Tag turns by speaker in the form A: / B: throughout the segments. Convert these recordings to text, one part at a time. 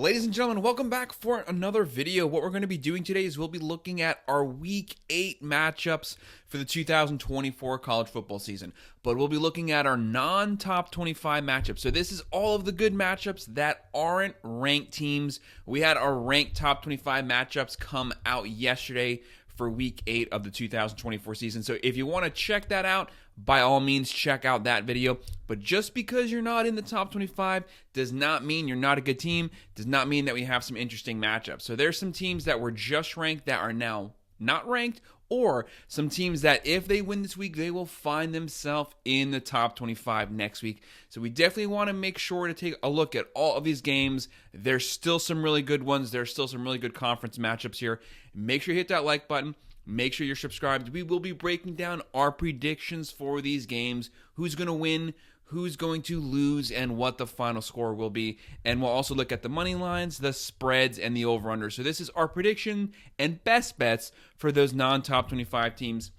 A: Ladies and gentlemen, welcome back for another video. What we're going to be doing today is we'll be looking at our Week 8 matchups for the 2024 college football season. But we'll be looking at our non-top 25 matchups. So this is all of the good matchups that aren't ranked teams. We had our ranked top 25 matchups come out yesterday for Week 8 of the 2024 season. So if you want to check that out, by all means, check out that video. But just because you're not in the top 25 does not mean you're not a good team, does not mean that we have some interesting matchups. So there's some teams that were just ranked that are now not ranked, or some teams that if they win this week, they will find themselves in the top 25 next week. So we definitely want to make sure to take a look at all of these games. There's still some really good ones. There's still some really good conference matchups here. Make sure you hit that like button. Make sure you're subscribed. We will be breaking down our predictions for these games, who's going to win, who's going to lose, and what the final score will be. And we'll also look at the money lines, the spreads, and the over-under. So this is our prediction and best bets for those non-top 25 teams.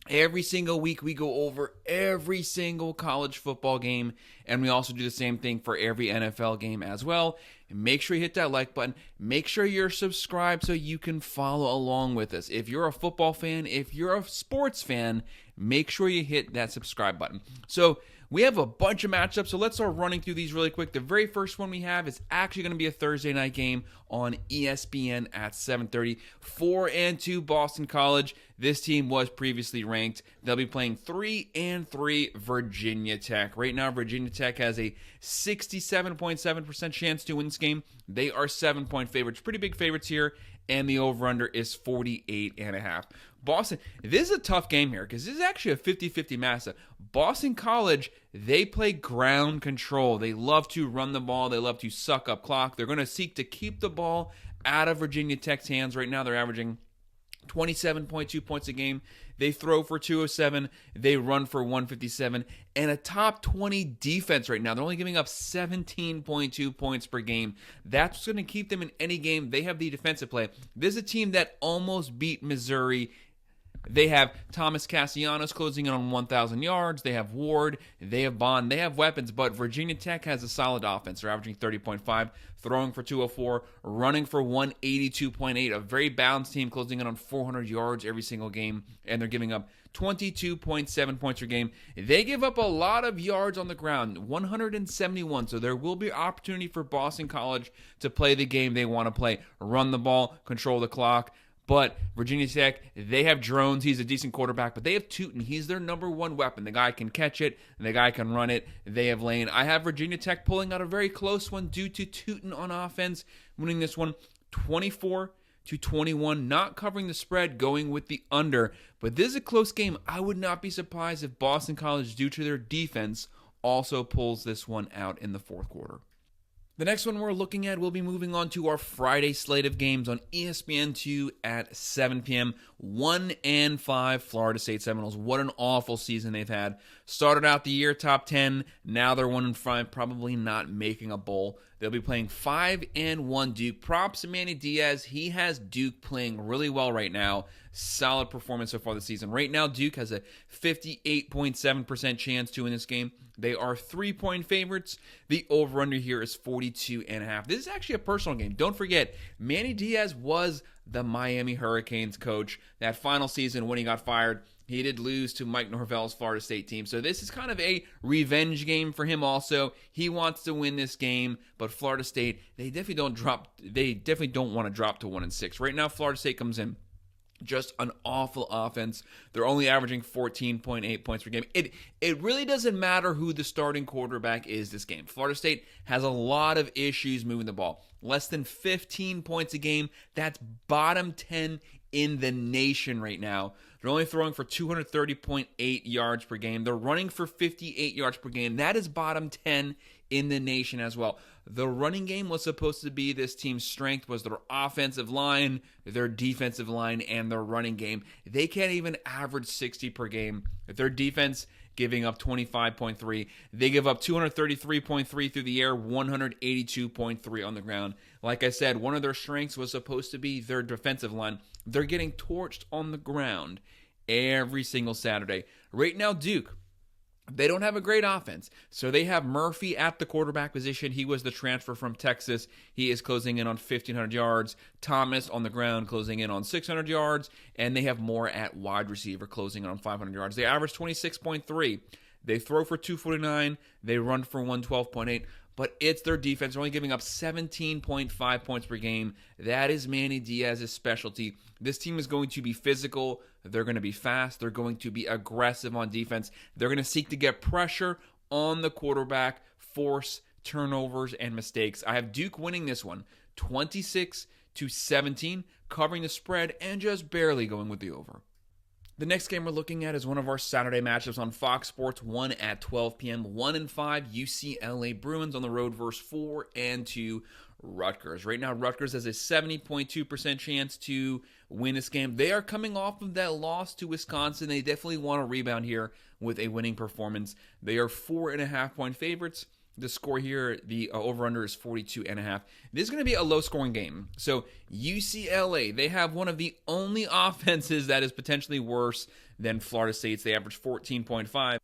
A: Every single week, we go over every single college football game, and we also do the same thing for every NFL game as well. And make sure you hit that like button. Make sure you're subscribed so you can follow along with us. If you're a football fan, if you're a sports fan, make sure you hit that subscribe button. So we have a bunch of matchups, so let's start running through these really quick. The very first one we have is actually going to be a Thursday night game on ESPN at 7:30. 4-2 Boston College. This team was previously ranked. They'll be playing 3-3 Virginia Tech. Right now, Virginia Tech has a 67.7% chance to win this game. They are 7-point favorites. Pretty big favorites here, and the over-under is 48.5. Boston, this is a tough game here because this is actually a 50-50 matchup. Boston College, they play ground control. They love to run the ball. They love to suck up clock. They're going to seek to keep the ball out of Virginia Tech's hands. Right now, they're averaging 27.2 points a game. They throw for 207. They run for 157. And a top 20 defense right now. They're only giving up 17.2 points per game. That's what's going to keep them in any game. They have the defensive play. This is a team that almost beat Missouri. They have Thomas Castellanos closing in on 1,000 yards. They have Ward. They have Bond. They have weapons, but Virginia Tech has a solid offense. They're averaging 30.5, throwing for 204, running for 182.8. A very balanced team closing in on 400 yards every single game, and they're giving up 22.7 points per game. They give up a lot of yards on the ground, 171. So there will be opportunity for Boston College to play the game they want to play. Run the ball, control the clock. But Virginia Tech, they have Drones. He's a decent quarterback, but they have Tootin. He's their number one weapon. The guy can catch it. The guy can run it. They have Lane. I have Virginia Tech pulling out a very close one due to Tootin on offense, winning this one 24-21, not covering the spread, going with the under. But this is a close game. I would not be surprised if Boston College, due to their defense, also pulls this one out in the fourth quarter. The next one we're looking at, we'll be moving on to our Friday slate of games on ESPN2 at 7 p.m. 1-5 Florida State Seminoles. What an awful season they've had. Started out the year top 10. Now they're 1-5, probably not making a bowl. They'll be playing 5-1 Duke. Props to Manny Diaz. He has Duke playing really well right now. Solid performance so far this season. Right now, Duke has a 58.7% chance to win this game. They are 3-point favorites. The over-under here is 42.5. This is actually a personal game. Don't forget, Manny Diaz was the Miami Hurricanes coach. That final season when he got fired, he did lose to Mike Norvell's Florida State team. So this is kind of a revenge game for him also. He wants to win this game, but Florida State, they definitely don't want to drop to 1-6. Right now, Florida State comes in just an awful offense. They're only averaging 14.8 points per game. It really doesn't matter who the starting quarterback is this game. Florida State has a lot of issues moving the ball. Less than 15 points a game. That's bottom 10 in the nation right now. They're only throwing for 230.8 yards per game. They're running for 58 yards per game. That is bottom 10 in the nation as well. The running game was supposed to be this team's strength, was their offensive line, their defensive line, and their running game. They can't even average 60 per game. Their defense giving up 25.3. They give up 233.3 through the air, 182.3 on the ground. Like I said, one of their strengths was supposed to be their defensive line. They're getting torched on the ground every single Saturday. Right now, Duke, They don't have a great offense. So they have Murphy at the quarterback position. He was the transfer from Texas. He is closing in on 1,500 yards. Thomas on the ground closing in on 600 yards. And they have Moore at wide receiver closing in on 500 yards. They average 26.3. They throw for 249. They run for 112.8. But it's their defense. They're only giving up 17.5 points per game. That is Manny Diaz's specialty. This team is going to be physical. They're going to be fast. They're going to be aggressive on defense. They're going to seek to get pressure on the quarterback, force turnovers and mistakes. I have Duke winning this one, 26-17, covering the spread and just barely going with the over. The next game we're looking at is one of our Saturday matchups on Fox Sports 1 at 12 p.m. 1-5 UCLA Bruins on the road versus 4-2 Rutgers. Right now, Rutgers has a 70.2% chance to win this game. They are coming off of that loss to Wisconsin. They definitely want to rebound here with a winning performance. They are 4.5-point favorites. The score here, the over-under is 42.5. This is going to be a low-scoring game. So UCLA, they have one of the only offenses that is potentially worse than Florida State's. They average 14.5.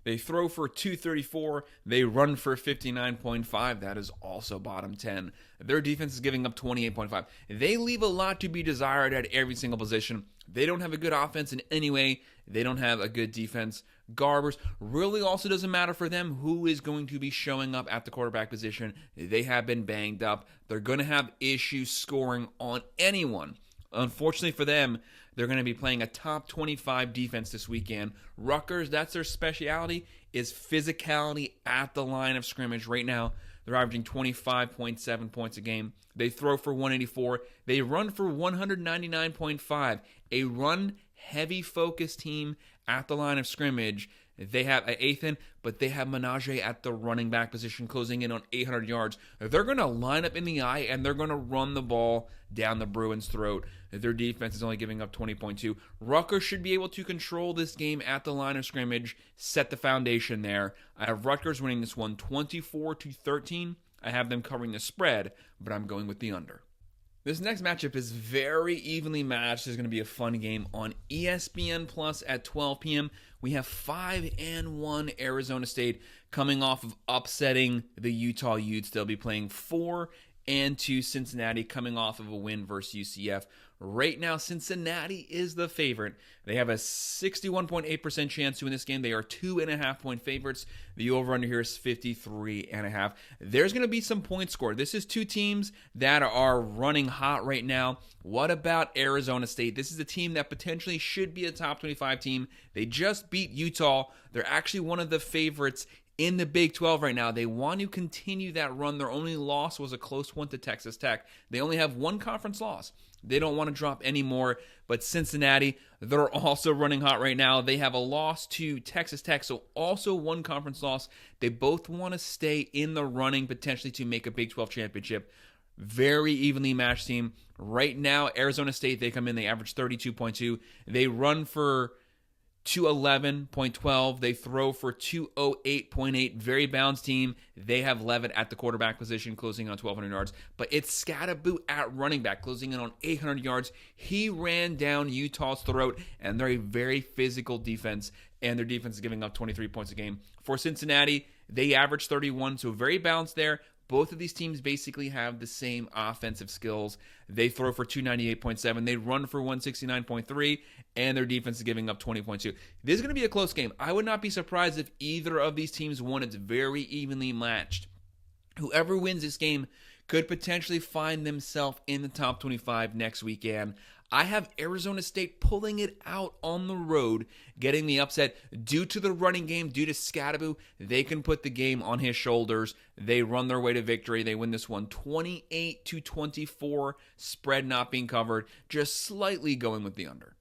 A: They throw for 234. They run for 59.5. That is also bottom 10. Their defense is giving up 28.5. They leave a lot to be desired at every single position. They don't have a good offense in any way. They don't have a good defense. Garbers really also doesn't matter for them who is going to be showing up at the quarterback position. They have been banged up. They're going to have issues scoring on anyone. Unfortunately for them, they're going to be playing a top 25 defense this weekend. Rutgers, that's their specialty, is physicality at the line of scrimmage. Right now, they're averaging 25.7 points a game. They throw for 184. They run for 199.5. A run-heavy focus team at the line of scrimmage. They have Athan, but they have Menage at the running back position, closing in on 800 yards. They're going to line up in the eye, and they're going to run the ball down the Bruins' throat. Their defense is only giving up 20.2. Rutgers should be able to control this game at the line of scrimmage, set the foundation there. I have Rutgers winning this one 24-13. I have them covering the spread, but I'm going with the under. This next matchup is very evenly matched. It's going to be a fun game on ESPN Plus at 12 p.m. We have 5-1 Arizona State coming off of upsetting the Utah Utes. They'll be playing 4-2 Cincinnati coming off of a win versus UCF. Right now, Cincinnati is the favorite. They have a 61.8% chance to win this game. They are 2.5-point favorites. The over-under here is 53.5. There's going to be some points scored. This is two teams that are running hot right now. What about Arizona State? This is a team that potentially should be a top 25 team. They just beat Utah. They're actually one of the favorites in the Big 12 right now. They want to continue that run. Their only loss was a close one to Texas Tech. They only have one conference loss. They don't want to drop any more. But Cincinnati, they're also running hot right now. They have a loss to Texas Tech, so also one conference loss. They both want to stay in the running potentially to make a Big 12 championship. Very evenly matched team. Right now, Arizona State, they come in, they average 32.2. They run for 211.12. They throw for 208.8. Very balanced team. They have Levitt at the quarterback position, closing in on 1,200 yards. But it's Scadaboo at running back, closing in on 800 yards. He ran down Utah's throat, and they're a very physical defense, and their defense is giving up 23 points a game. For Cincinnati, they average 31, so very balanced there. Both of these teams basically have the same offensive skills. They throw for 298.7. They run for 169.3. And their defense is giving up 20.2. This is going to be a close game. I would not be surprised if either of these teams won. It's very evenly matched. Whoever wins this game could potentially find themselves in the top 25 next weekend. I have Arizona State pulling it out on the road, getting the upset due to the running game, due to Scadaboo. They can put the game on his shoulders. They run their way to victory. They win this one 28-24, spread not being covered, just slightly going with the under.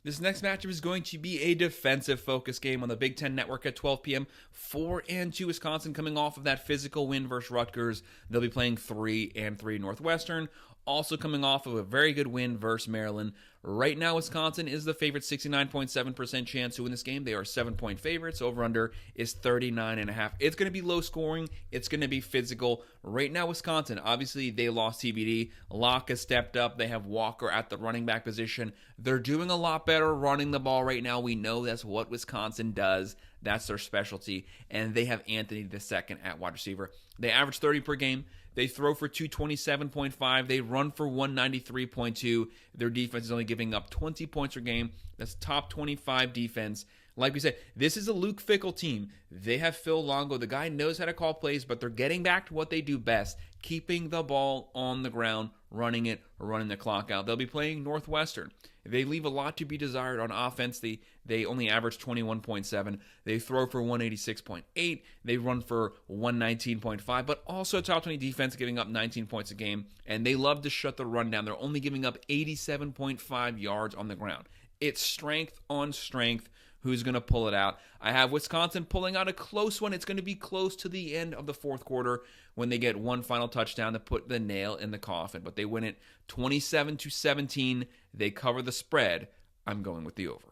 A: This next matchup is going to be a defensive focus game on the Big Ten Network at 12 p.m. 4-2 Wisconsin coming off of that physical win versus Rutgers. They'll be playing 3-3 Northwestern also coming off of a very good win versus Maryland. Right now, Wisconsin is the favorite, 69.7% chance to win this game. They are 7-point favorites. Over-under is 39.5. It's going to be low scoring. It's going to be physical. Right now, Wisconsin, obviously, they lost TBD. Locke has stepped up. They have Walker at the running back position. They're doing a lot better running the ball right now. We know that's what Wisconsin does. That's their specialty. And they have Anthony the second at wide receiver. They average 30 per game. They throw for 227.5. They run for 193.2. Their defense is only giving up 20 points per game. That's top 25 defense. Like we said, this is a Luke Fickell team. They have Phil Longo. The guy knows how to call plays, but they're getting back to what they do best, keeping the ball on the ground, running it, or running the clock out. They'll be playing Northwestern. They leave a lot to be desired on offense. They only average 21.7. They throw for 186.8. They run for 119.5, but also top 20 defense, giving up 19 points a game. And they love to shut the run down. They're only giving up 87.5 yards on the ground. It's strength on strength. Who's going to pull it out? I have Wisconsin pulling out a close one. It's going to be close to the end of the fourth quarter when they get one final touchdown to put the nail in the coffin. But they win it 27-17. They cover the spread. I'm going with the over.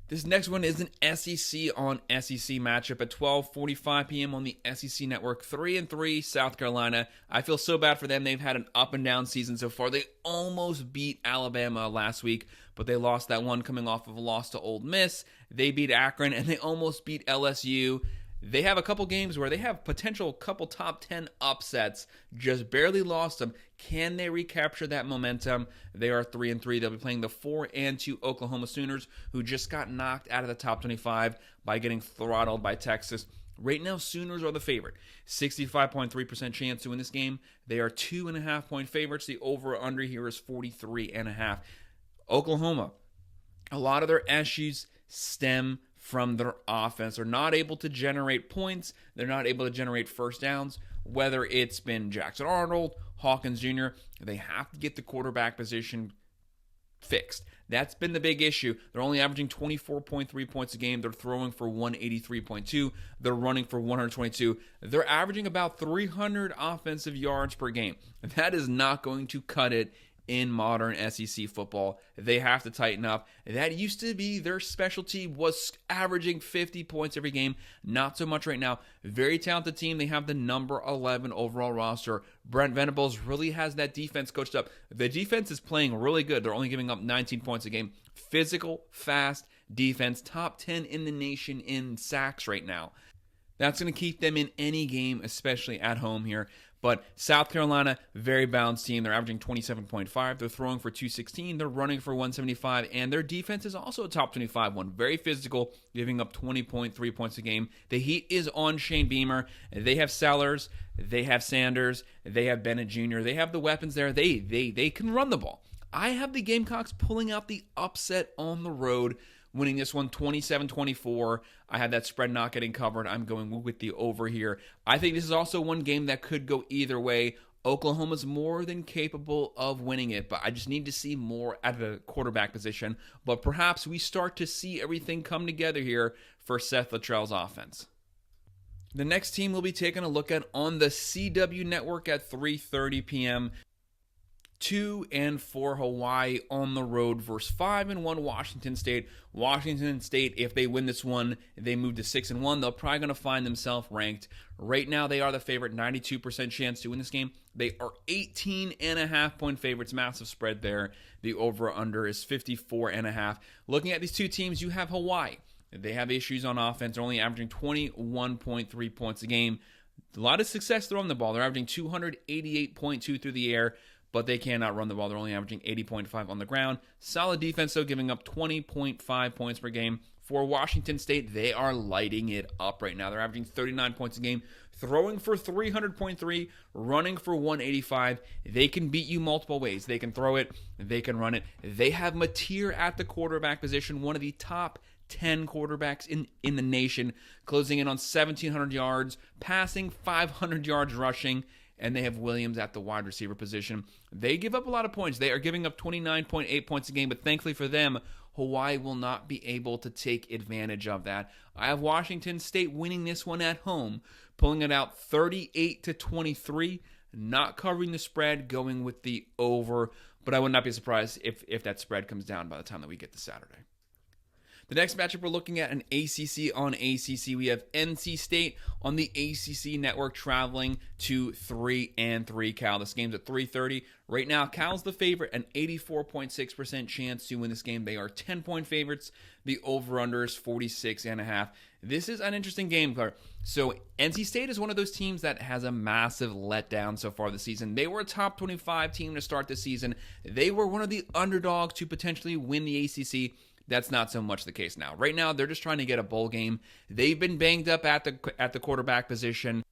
A: This next one is an SEC on SEC matchup at 12:45 p.m. on the SEC Network. 3-3 South Carolina. I feel so bad for them. They've had an up and down season so far. They almost beat Alabama last week, but they lost that one coming off of a loss to Ole Miss. They beat Akron, and they almost beat LSU. They have a couple games where they have potential couple top 10 upsets, just barely lost them. Can they recapture that momentum? They are 3-3. They'll be playing the 4-2 Oklahoma Sooners, who just got knocked out of the top 25 by getting throttled by Texas. Right now, Sooners are the favorite. 65.3% chance to win this game. They are 2.5-point favorites. The over-under here is 43.5. Oklahoma, a lot of their issues stem from their offense. They're not able to generate points. They're not able to generate first downs, whether it's been Jackson Arnold, Hawkins Jr. They have to get the quarterback position fixed. That's been the big issue. They're only averaging 24.3 points a game. They're throwing for 183.2. They're running for 122. They're averaging about 300 offensive yards per game. That is not going to cut it in modern SEC football. They have to tighten up. That used to be their specialty, was averaging 50 points every game. Not so much right now. Very talented team. They have the number 11 overall roster. Brent Venables really has that defense coached up. The defense is playing really good. They're only giving up 19 points a game. Physical, fast defense. Top 10 in the nation in sacks right now. That's going to keep them in any game, especially at home here. But South Carolina, very balanced team. They're averaging 27.5. They're throwing for 216. They're running for 175. And their defense is also a top 25 one. Very physical, giving up 20.3 points a game. The heat is on Shane Beamer. They have Sellers. They have Sanders. They have Bennett Jr. They have the weapons there. They can run the ball. I have the Gamecocks pulling out the upset on the road, winning this one 27-24. I had that spread not getting covered. I'm going with the over here. I think this is also one game that could go either way. Oklahoma's more than capable of winning it, but I just need to see more at the quarterback position. But perhaps we start to see everything come together here for Seth Littrell's offense. The next team we'll be taking a look at on the CW Network at 3:30 p.m. 2-4 Hawaii on the road versus 5-1 Washington State. Washington State, if they win this one, they move to 6-1. They're probably going to find themselves ranked. Right now, they are the favorite, 92% chance to win this game. They are 18.5-point favorites, massive spread there. The over-under is 54.5. Looking at these two teams, you have Hawaii. They have issues on offense. They're only averaging 21.3 points a game. A lot of success throwing the ball. They're averaging 288.2 through the air, but they cannot run the ball. They're only averaging 80.5 on the ground. Solid defense, though, giving up 20.5 points per game. For Washington State, they are lighting it up right now. They're averaging 39 points a game, throwing for 300.3, running for 185. They can beat you multiple ways. They can throw it. They can run it. They have Mateer at the quarterback position, one of the top 10 quarterbacks in the nation, closing in on 1,700 yards, passing 500 yards rushing. And they have Williams at the wide receiver position. They give up a lot of points. They are giving up 29.8 points a game, but thankfully for them, Hawaii will not be able to take advantage of that. I have Washington State winning this one at home, pulling it out 38-23. not covering the spread, going with the over, but I would not be surprised if that spread comes down by the time that we get to Saturday. The next matchup we're looking at, an ACC on ACC. We have NC State on the ACC network traveling to 3-3 Cal. This game's at 3:30. Right now, Cal's the favorite, an 84.6% chance to win this game. They are 10-point favorites. The over-under is 46.5. This is an interesting game, Claire. So NC State is one of those teams that has a massive letdown so far this season. They were a top 25 team to start the season. They were one of the underdogs to potentially win the ACC. That's not so much the case now. Right now, they're just trying to get a bowl game. They've been banged up at the quarterback position.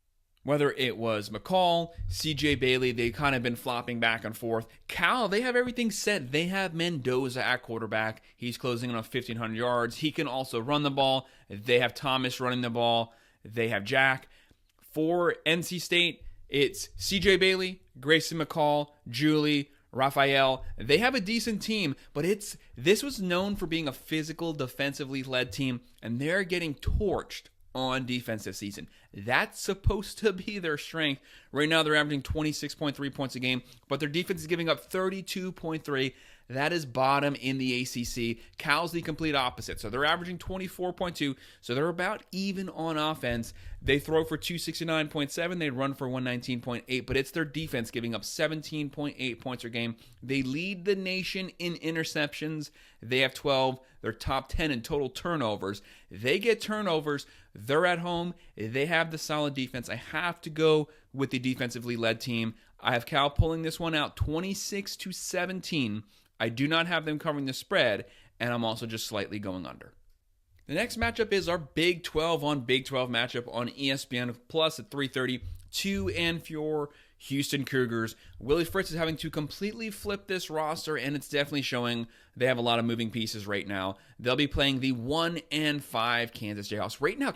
A: Whether it was McCall, CJ Bailey, they've kind of been flopping back and forth. Cal, they have everything set. They have Mendoza at quarterback. He's closing in on 1,500 yards. He can also run the ball. They have Thomas running the ball. They have Jack. For NC State, it's CJ Bailey, Grayson McCall, Julie, Raphael. They have a decent team, but this was known for being a physical, defensively led team, and they're getting torched on defense this season. That's supposed to be their strength. Right now, they're averaging 26.3 points a game, but their defense is giving up 32.3. That is bottom in the ACC. Cal's the complete opposite. So they're averaging 24.2. So they're about even on offense. They throw for 269.7. They run for 119.8. But it's their defense giving up 17.8 points per game. They lead the nation in interceptions. They have 12. They're top 10 in total turnovers. They get turnovers. They're at home. They have the solid defense. I have to go with the defensively led team. I have Cal pulling this one out 26-17. I do not have them covering the spread, and I'm also just slightly going under. The next matchup is our Big 12 on Big 12 matchup on ESPN Plus at 3:30. 2-4 Houston Cougars. Willie Fritz is having to completely flip this roster, and it's definitely showing they have a lot of moving pieces right now. They'll be playing the 1-5 Kansas Jayhawks. Right now,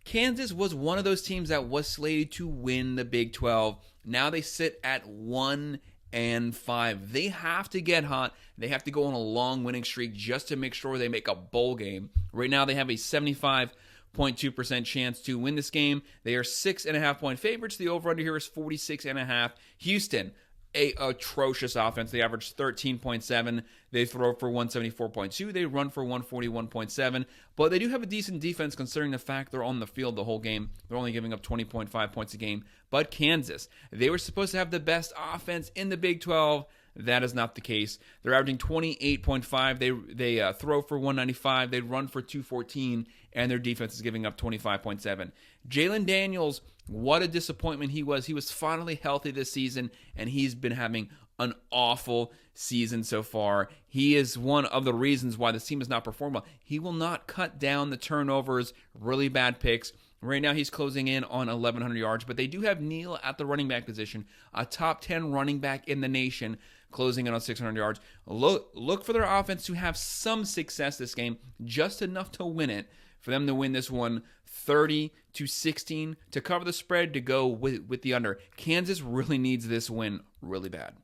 A: Kansas was one of those teams that was slated to win the Big 12. Now they sit at 1-5. They have to get hot. They have to go on a long winning streak just to make sure they make a bowl game. Right now they have a 75.2% chance to win this game. They are 6.5-point favorites. The over-under here is 46.5. Houston, a atrocious offense. They average 13.7. They throw for 174.2. They run for 141.7. But they do have a decent defense considering the fact they're on the field the whole game. They're only giving up 20.5 points a game. But Kansas, they were supposed to have the best offense in the Big 12. That is not the case. They're averaging 28.5. They throw for 195. They run for 214. And their defense is giving up 25.7. Jalen Daniels, what a disappointment he was. He was finally healthy this season, and he's been having an awful season so far. He is one of the reasons why the team has not performed well. He will not cut down the turnovers, really bad picks. Right now, he's closing in on 1,100 yards, but they do have Neal at the running back position, a top 10 running back in the nation, closing in on 600 yards. Look for their offense to have some success this game, just enough to win it, for them to win this one 30-16, to cover the spread, to go with the under. Kansas really needs this win really bad.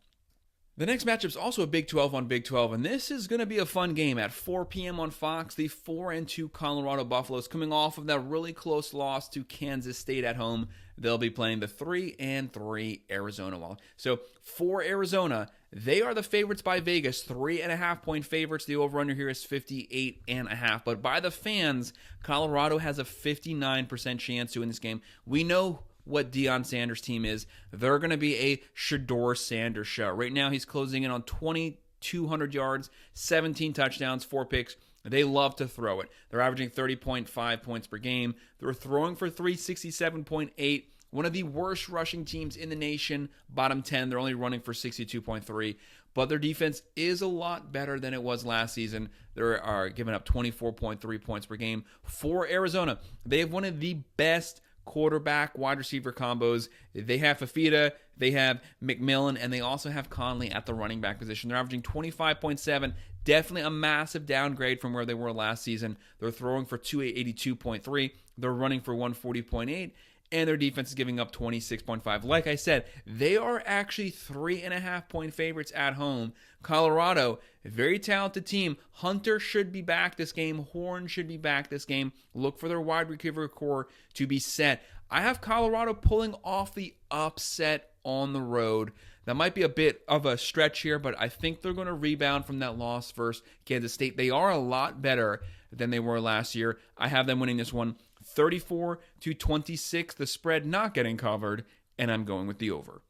A: The next matchup is also a Big 12 on Big 12, and this is going to be a fun game at 4 p.m. on Fox. The 4-2 Colorado Buffaloes, coming off of that really close loss to Kansas State at home. They'll be playing the 3-3 Arizona Wild. So for Arizona, they are the favorites by Vegas, 3.5-point favorites. The over-under here is 58.5. But by the fans, Colorado has a 59% chance to win this game. We know what Deion Sanders' team is. They're going to be a Shedeur Sanders show. Right now, he's closing in on 2,200 yards, 17 touchdowns, 4 picks. They love to throw it. They're averaging 30.5 points per game. They're throwing for 367.8. One of the worst rushing teams in the nation, bottom 10. They're only running for 62.3. But their defense is a lot better than it was last season. They are giving up 24.3 points per game. For Arizona, they have one of the best quarterback wide receiver combos. They have Fafita, they have McMillan, and they also have Conley at the running back position. They're averaging 25.7. Definitely a massive downgrade from where they were last season. They're throwing for 282.3. They're running for 140.8. And their defense is giving up 26.5. Like I said, they are actually 3.5-point favorites at home. Colorado, a very talented team. Hunter should be back this game. Horn should be back this game. Look for their wide receiver core to be set. I have Colorado pulling off the upset on the road. That might be a bit of a stretch here, but I think they're going to rebound from that loss versus Kansas State. They are a lot better than they were last year. I have them winning this one 34-26. The spread not getting covered, and I'm going with the over.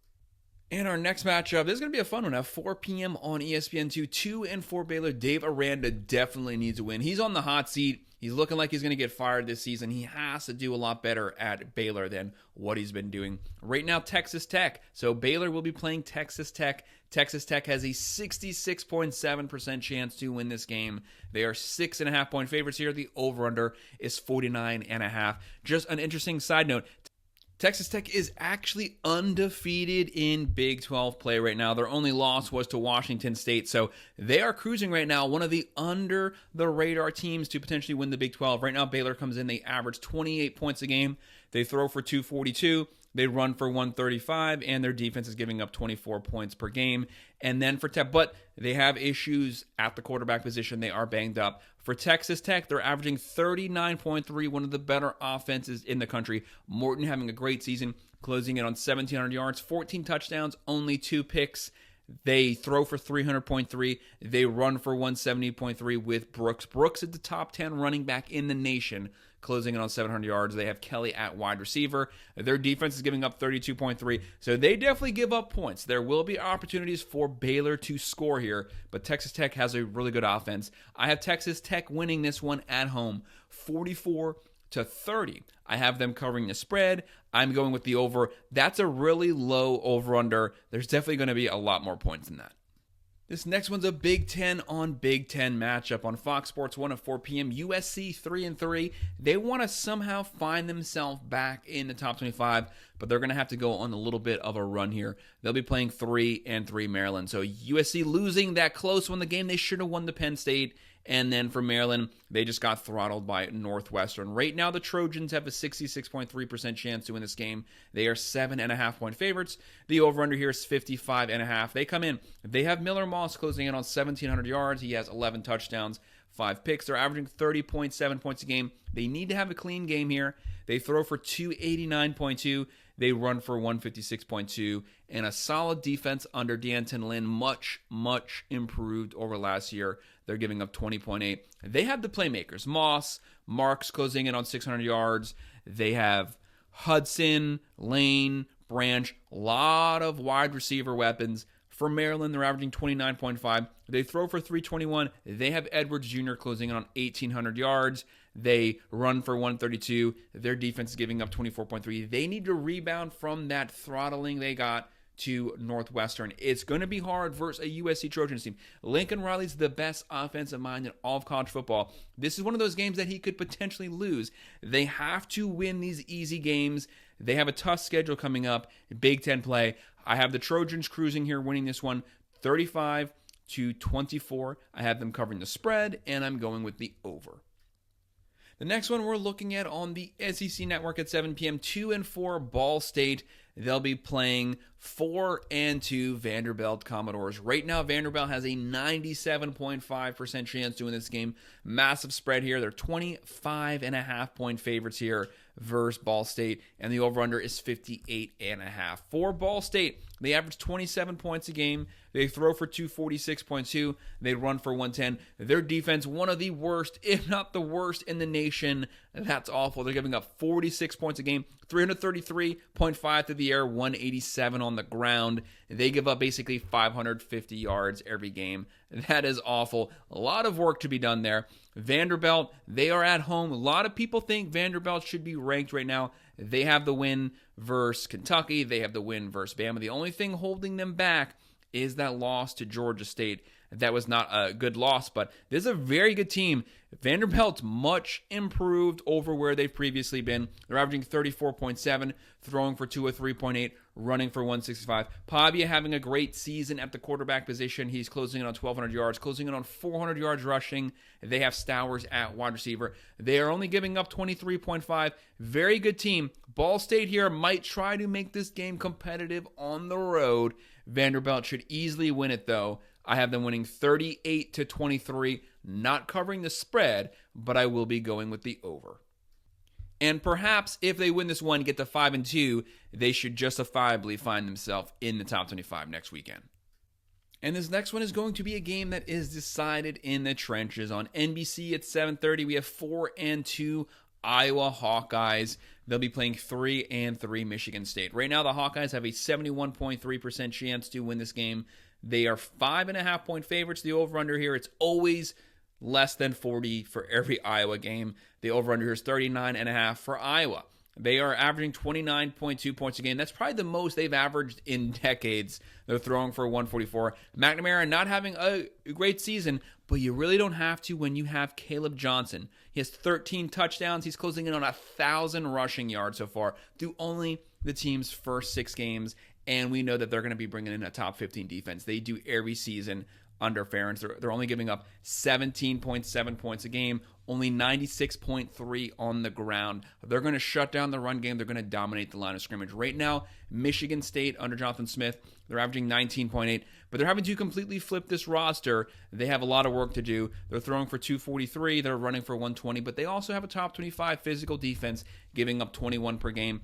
A: And our next matchup, this is going to be a fun one at 4 p.m. on ESPN2. 2-4 Baylor. Dave Aranda definitely needs a win. He's on the hot seat. He's looking like he's going to get fired this season. He has to do a lot better at Baylor than what he's been doing. Right now, Texas Tech. So Baylor will be playing Texas Tech. Texas Tech has a 66.7% chance to win this game. They are 6.5-point favorites here. The over-under is 49.5. Just an interesting side note. Texas Tech is actually undefeated in Big 12 play right now. Their only loss was to Washington State, so they are cruising right now. One of the under-the-radar teams to potentially win the Big 12. Right now, Baylor comes in. They average 28 points a game. They throw for 242. They run for 135, and their defense is giving up 24 points per game. And then for Tech, but they have issues at the quarterback position. They are banged up. For Texas Tech, they're averaging 39.3, one of the better offenses in the country. Morton having a great season, closing in on 1,700 yards, 14 touchdowns, only 2 picks. They throw for 300.3. They run for 170.3 with Brooks. Brooks is the top 10 running back in the nation, closing in on 700 yards. They have Kelly at wide receiver. Their defense is giving up 32.3, so they definitely give up points. There will be opportunities for Baylor to score here, but Texas Tech has a really good offense. I have Texas Tech winning this one at home, 44-30. I have them covering the spread. I'm going with the over. That's a really low over-under. There's definitely going to be a lot more points than that. This next one's a Big Ten on Big Ten matchup on Fox Sports 1 at 4 p.m. USC 3-3. They want to somehow find themselves back in the top 25, but they're going to have to go on a little bit of a run here. They'll be playing 3-3 Maryland. So USC losing that close one, the game they should have won to Penn State. And then for Maryland, they just got throttled by Northwestern. Right now, the Trojans have a 66.3% chance to win this game. They are 7.5-point favorites. The over-under here is 55.5. They come in. They have Miller Moss closing in on 1,700 yards. He has 11 touchdowns, 5 picks. They're averaging 30.7 points a game. They need to have a clean game here. They throw for 289.2. They run for 156.2, and a solid defense under D'Anton Lynn, much improved over last year. They're giving up 20.8. They have the playmakers. Moss, Marks closing in on 600 yards. They have Hudson, Lane, Branch, a lot of wide receiver weapons. For Maryland, they're averaging 29.5. They throw for 321. They have Edwards Jr. closing in on 1,800 yards. They run for 132. Their defense is giving up 24.3. They need to rebound from that throttling they got to Northwestern. It's going to be hard versus a USC Trojans team. Lincoln Riley's the best offensive mind in all of college football. This is one of those games that he could potentially lose. They have to win these easy games. They have a tough schedule coming up. Big Ten play. I have the Trojans cruising here, winning this one 35-24. I have them covering the spread, and I'm going with the over. The next one we're looking at on the SEC Network at 7 p.m., 2-4 Ball State. They'll be playing 4-2 Vanderbilt Commodores. Right now, Vanderbilt has a 97.5% chance to win this game. Massive spread here. They're 25.5-point favorites here versus Ball State, and the over-under is 58.5. For Ball State, they average 27 points a game. They throw for 246.2. They run for 110. Their defense, one of the worst, if not the worst in the nation. That's awful. They're giving up 46 points a game, 333.5 through the air, 187 on the ground. They give up basically 550 yards every game. That is awful. A lot of work to be done there. Vanderbilt, they are at home. A lot of people think Vanderbilt should be ranked right now. They have the win versus Kentucky. They have the win versus Bama. The only thing holding them back is that loss to Georgia State. That was not a good loss, but this is a very good team. Vanderbilt's much improved over where they've previously been. They're averaging 34.7, throwing for 203.8, running for 165. Pavia having a great season at the quarterback position. He's closing in on 1,200 yards, closing in on 400 yards rushing. They have Stowers at wide receiver. They are only giving up 23.5. Very good team. Ball State here might try to make this game competitive on the road. Vanderbilt should easily win it, though. I have them winning 38-23, not covering the spread, but I will be going with the over. And perhaps if they win this one, get to 5-2, they should justifiably find themselves in the top 25 next weekend. And this next one is going to be a game that is decided in the trenches. On NBC at 7:30, we have 4-2 Iowa Hawkeyes. They'll be playing 3-3 Michigan State. Right now, the Hawkeyes have a 71.3% chance to win this game. They are 5.5-point favorites. The over-under here, it's always less than 40 for every Iowa game. The over-under here is 39.5 for Iowa. They are averaging 29.2 points a game. That's probably the most they've averaged in decades. They're throwing for 144. McNamara not having a great season, but you really don't have to when you have Caleb Johnson. He has 13 touchdowns. He's closing in on 1,000 rushing yards so far through only the team's first 6 games, and we know that they're going to be bringing in a top 15 defense. They do every season under Ferentz. They're only giving up 17.7 points a game, only 96.3 on the ground. They're going to shut down the run game. They're going to dominate the line of scrimmage. Right now, Michigan State under Jonathan Smith, they're averaging 19.8, but they're having to completely flip this roster. They have a lot of work to do. They're throwing for 243. They're running for 120, but they also have a top 25 physical defense, giving up 21 per game.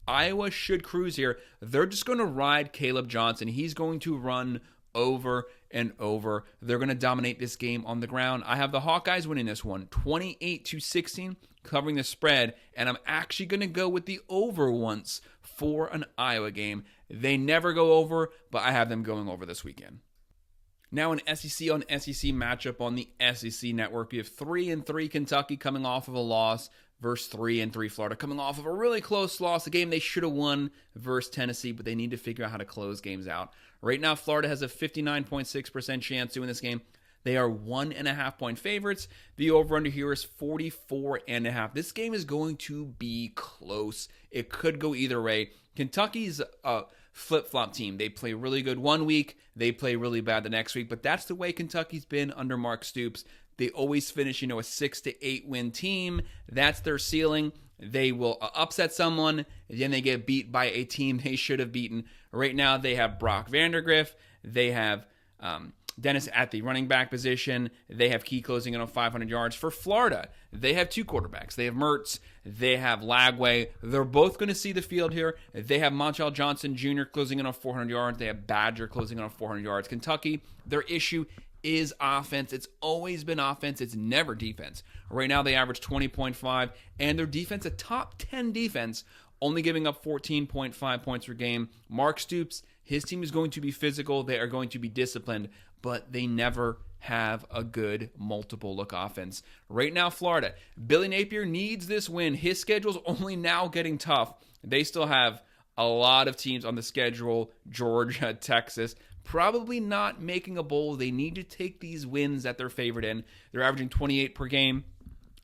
A: Iowa should cruise here. They're just going to ride Caleb Johnson. He's going to run over and over. They're going to dominate this game on the ground. I have the Hawkeyes winning this one, 28-16, covering the spread, and I'm actually going to go with the over once for an Iowa game. They never go over, but I have them going over this weekend. Now an SEC on SEC matchup on the SEC Network. We have 3-3 Kentucky coming off of a loss versus 3-3 Florida coming off of a really close loss, a game they should have won versus Tennessee, but they need to figure out how to close games out. Right now, Florida has a 59.6% chance to win this game. They are 1.5-point favorites. The over-under here is 44.5. This game is going to be close. It could go either way. Kentucky's a flip-flop team. They play really good one week. They play really bad the next week. But that's the way Kentucky's been under Mark Stoops. They always finish, a 6-8 win team. That's their ceiling. They will upset someone, then they get beat by a team they should have beaten. Right now, they have Brock Vandergriff. They have Dennis at the running back position. They have Key closing in on 500 yards. For Florida, they have 2 quarterbacks. They have Mertz. They have Lagway. They're both going to see the field here. They have Montel Johnson Jr. closing in on 400 yards. They have Badger closing in on 400 yards. Kentucky, their issue is offense. It's always been offense. It's never defense. Right now, they average 20.5, and their defense, a top 10 defense, only giving up 14.5 points per game. Mark Stoops, his team is going to be physical. They are going to be disciplined, but they never have a good multiple-look offense. Right now, Florida, Billy Napier needs this win. His schedule's only now getting tough. They still have a lot of teams on the schedule, Georgia, Texas, probably not making a bowl. They need to take these wins that they're favored in. They're averaging 28 per game.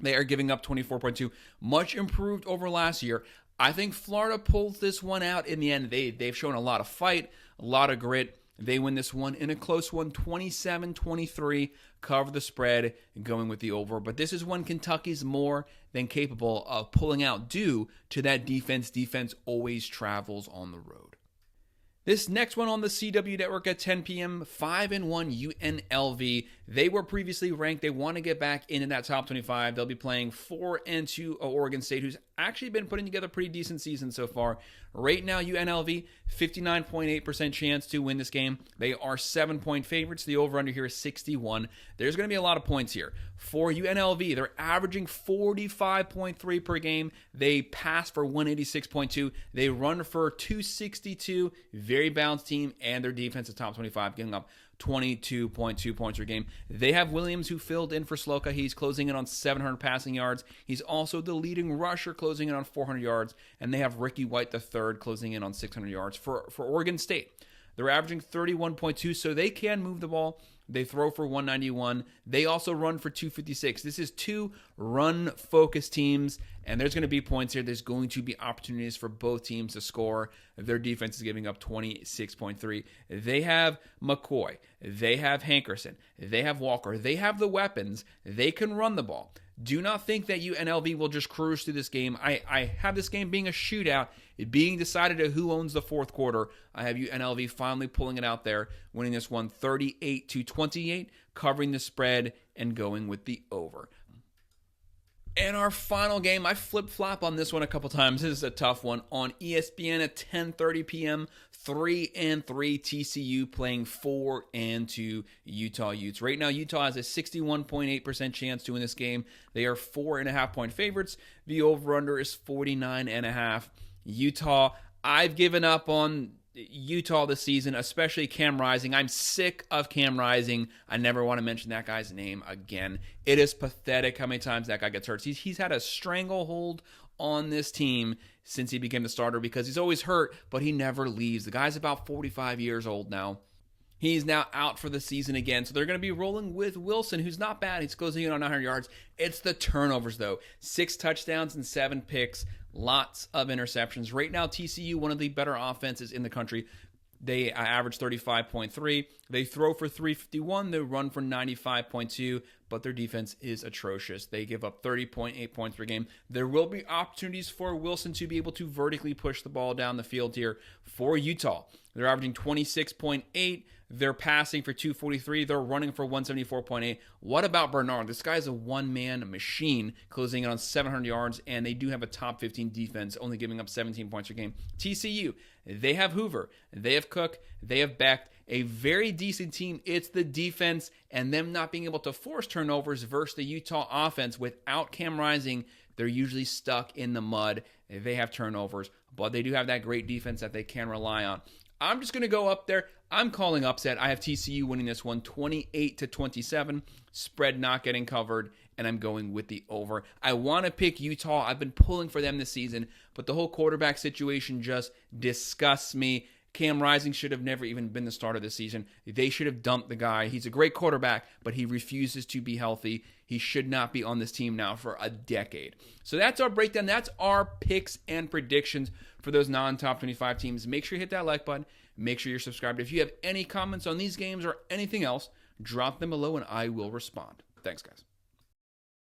A: They are giving up 24.2. Much improved over last year. I think Florida pulls this one out in the end. They've shown a lot of fight, a lot of grit. They win this one in a close one, 27-23, cover the spread, going with the over. But this is when Kentucky's more than capable of pulling out due to that defense. Defense always travels on the road. This next one on the CW Network at 10 p.m., 5-1 UNLV. They were previously ranked. They want to get back into that top 25. They'll be playing 4-2 Oregon State, who's actually been putting together a pretty decent season so far. Right now, UNLV, 59.8% chance to win this game. They are 7-point favorites. The over-under here is 61. There's going to be a lot of points here. For UNLV, they're averaging 45.3 per game. They pass for 186.2. They run for 262. Very balanced team, and their defense is top 25, giving up 22.2 points per game. They have Williams, who filled in for Sloka. He's closing in on 700 passing yards. He's also the leading rusher, closing in on 400 yards. And they have Ricky White III closing in on 600 yards. For Oregon State, they're averaging 31.2, so they can move the ball. They throw for 191. They also run for 256. This is 2 run-focused teams, and there's going to be points here. There's going to be opportunities for both teams to score. Their defense is giving up 26.3. They have McCoy. They have Hankerson. They have Walker. They have the weapons. They can run the ball. Do not think that UNLV will just cruise through this game. I have this game being a shootout, it being decided at who owns the fourth quarter. I have UNLV finally pulling it out there, winning this one 38-28, covering the spread and going with the over. And our final game, I flip-flop on this one a couple times. This is a tough one. On ESPN at 10:30 p.m., 3-3 TCU playing 4-2 Utah Utes. Right now, Utah has a 61.8% chance to win this game. They are 4.5-point favorites. The over-under is 49.5. Utah, I've given up on Utah this season, especially Cam Rising. I'm sick of Cam Rising. I never want to mention that guy's name again. It is pathetic how many times that guy gets hurt. He's had a stranglehold on this team since he became the starter because he's always hurt, but he never leaves. The guy's about 45 years old now. He's now out for the season again, so they're going to be rolling with Wilson, who's not bad. He's closing in on 900 yards. It's the turnovers, though. 6 touchdowns and 7 picks. Lots of interceptions. Right now, TCU, one of the better offenses in the country. They average 35.3. They throw for 351. They run for 95.2, but their defense is atrocious. They give up 30.8 points per game. There will be opportunities for Wilson to be able to vertically push the ball down the field here for Utah. They're averaging 26.8. They're passing for 243. They're running for 174.8. What about Bernard? This guy's a one-man machine, closing in on 700 yards, and they do have a top 15 defense, only giving up 17 points per game. TCU, they have Hoover. They have Cook. They have Beck. A very decent team. It's the defense and them not being able to force turnovers versus the Utah offense. Without Cam Rising, they're usually stuck in the mud. They have turnovers, but they do have that great defense that they can rely on. I'm just going to go up there. I'm calling upset. I have TCU winning this one 28-27. Spread not getting covered, and I'm going with the over. I want to pick Utah. I've been pulling for them this season, but the whole quarterback situation just disgusts me. Cam Rising should have never even been the starter this season. They should have dumped the guy. He's a great quarterback, but he refuses to be healthy. He should not be on this team now for a decade. So that's our breakdown. That's our picks and predictions for those non-top 25 teams. Make sure you hit that like button. Make sure you're subscribed. If you have any comments on these games or anything else, drop them below and I will respond. Thanks, guys.